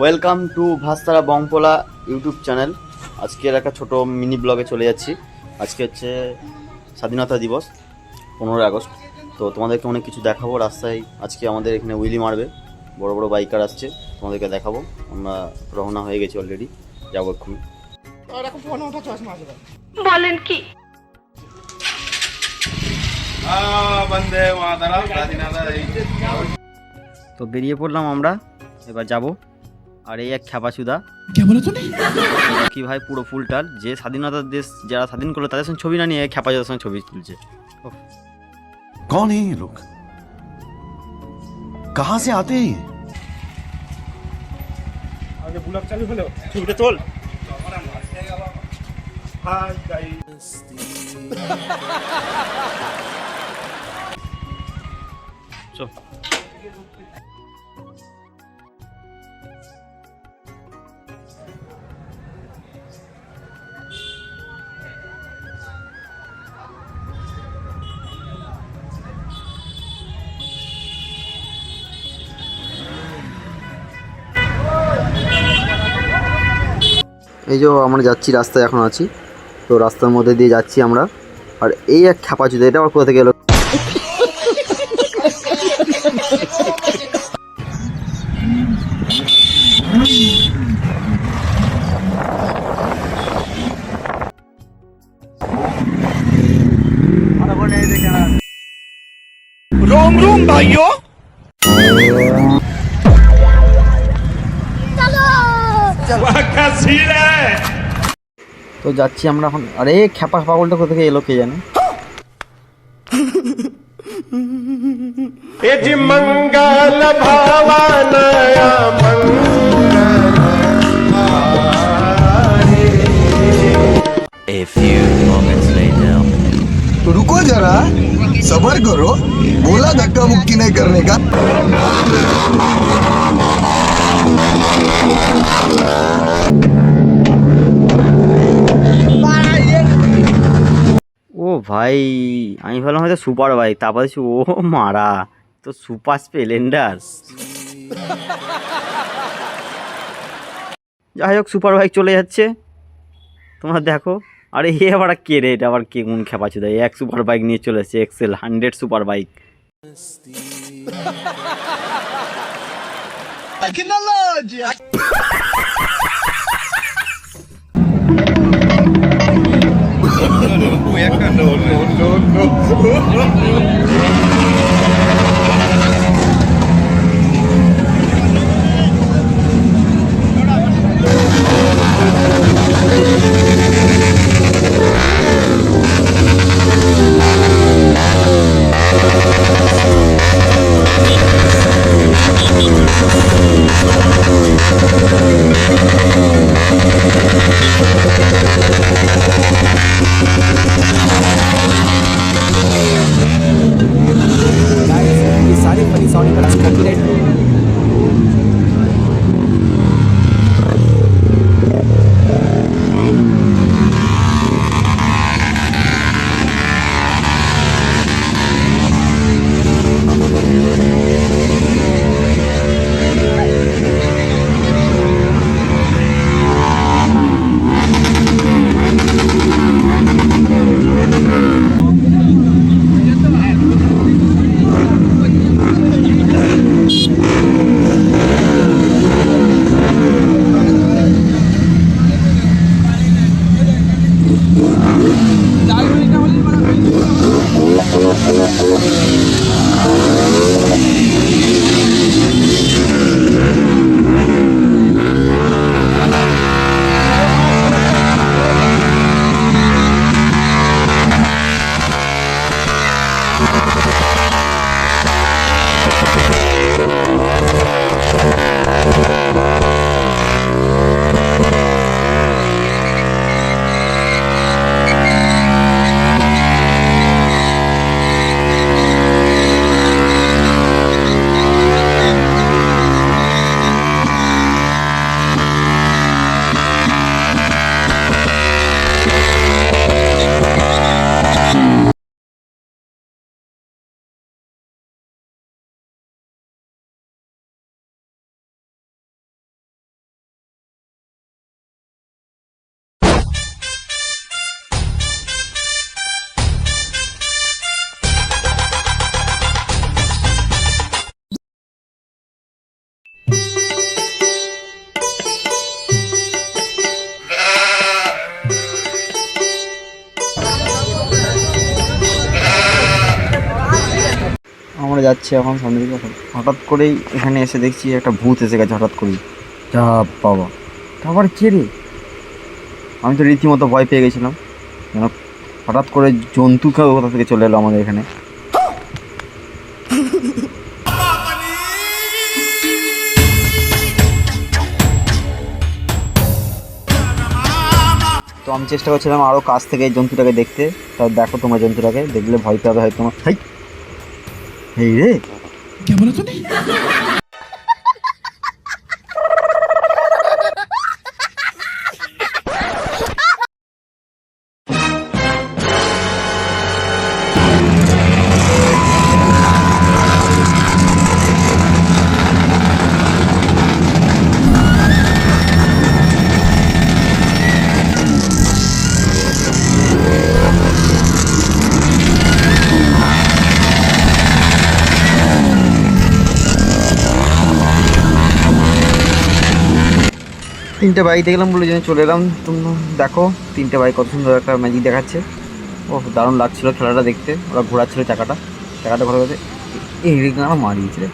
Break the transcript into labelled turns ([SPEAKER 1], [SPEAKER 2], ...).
[SPEAKER 1] Welcome to ভাস্তারা বংপোলা YouTube channel. আজকের একটা ছোট মিনি ব্লগে চলে যাচ্ছি। আজকে হচ্ছে স্বাধীনতা দিবস 15 আগস্ট। তো তোমাদেরকে অনেক কিছু দেখাবো রাস্তায়। আজকে আমাদের এখানে উইলি মারবে, বড় বড় বাইকার আসছে, তোমাদেরকে দেখাবো। আমরা রওনা হয়ে গেছি অলরেডি, যাবো এক্ষুনি।
[SPEAKER 2] বলেন কি?
[SPEAKER 1] তো বেরিয়ে পড়লাম আমরা, এবার যাব। আর এই এক খ্যাপাচুদা কি ভাই, পুরো ফুলটাল যে স্বাধীনতার দেশ যারা স্বাধীন করলো তাদের সঙ্গে ছবি না নিয়ে খ্যাপাচুদার সঙ্গে ছবি তুলছে।
[SPEAKER 3] कौन है ये लोग? कहां से आते हैं?
[SPEAKER 4] আগে ব্লগ চালু হলো, ছবিটা চল। হাই গাইস,
[SPEAKER 1] চল। এই যে আমরা যাচ্ছি, রাস্তায় এখন আছি। তো রাস্তার মধ্যে দিয়ে যাচ্ছি আমরা। আর এই এক খ্যাপাচুদা, এটা আবার কোথা থেকে এলো?
[SPEAKER 4] रोम रोम भाइयों, क्या सीन है।
[SPEAKER 1] তো যাচ্ছি আমরা এখন। আরে খ্যাপা পাগলটা কোথা থেকে এলো কে জানে।
[SPEAKER 4] ए जी मंगल भावनया
[SPEAKER 5] A few moments later.
[SPEAKER 6] तो रुको जरा, सबर करो, बोला धक्का मुक्की नहीं करने का।
[SPEAKER 1] ও ভাই, আমি ভাবলাম হয়তো সুপার বাইক, তারপর দেখছি ও মারা, তো সুপার স্প্লেন্ডার। যাই হোক, সুপার বাইক চলে যাচ্ছে, তোমরা দেখো। আরে এ আবার কে রে? এটা আবার কে? কোন খেপাচুদা এক সুপার বাইক নিয়ে চলে এসেছে, এক্সেল 100 সুপার বাইক। যাচ্ছি এখন সামনে দিকে, হঠাৎ করেই এখানে এসে দেখছি একটা ভূত এসে গেছে হঠাৎ করেই। যা বাবা, আবার কে রে? আমি তো রীতিমতো ভয় পেয়ে গেছিলাম, যেন হঠাৎ করে জন্তু কেউ কোথা থেকে চলে এলো আমাদের এখানে। তো আমি চেষ্টা করছিলাম আরও কাছ থেকে এই জন্তুটাকে দেখতে। তাও দেখো তোমরা জন্তুটাকে দেখলে ভয় পাবে হয়তো তোমার। এই রে, তিনটে বাইক দেখলাম বলে জন্য চলে এলাম। তুমি দেখো তিনটে বাইক কত সুন্দর একটা ম্যাজিক দেখাচ্ছে। ও দারুণ লাগছিল খেলাটা দেখতে। ওরা ঘোরাচ্ছিল চাকাটা ঘোরা গেছে, এই গানা মারিয়েছে রে।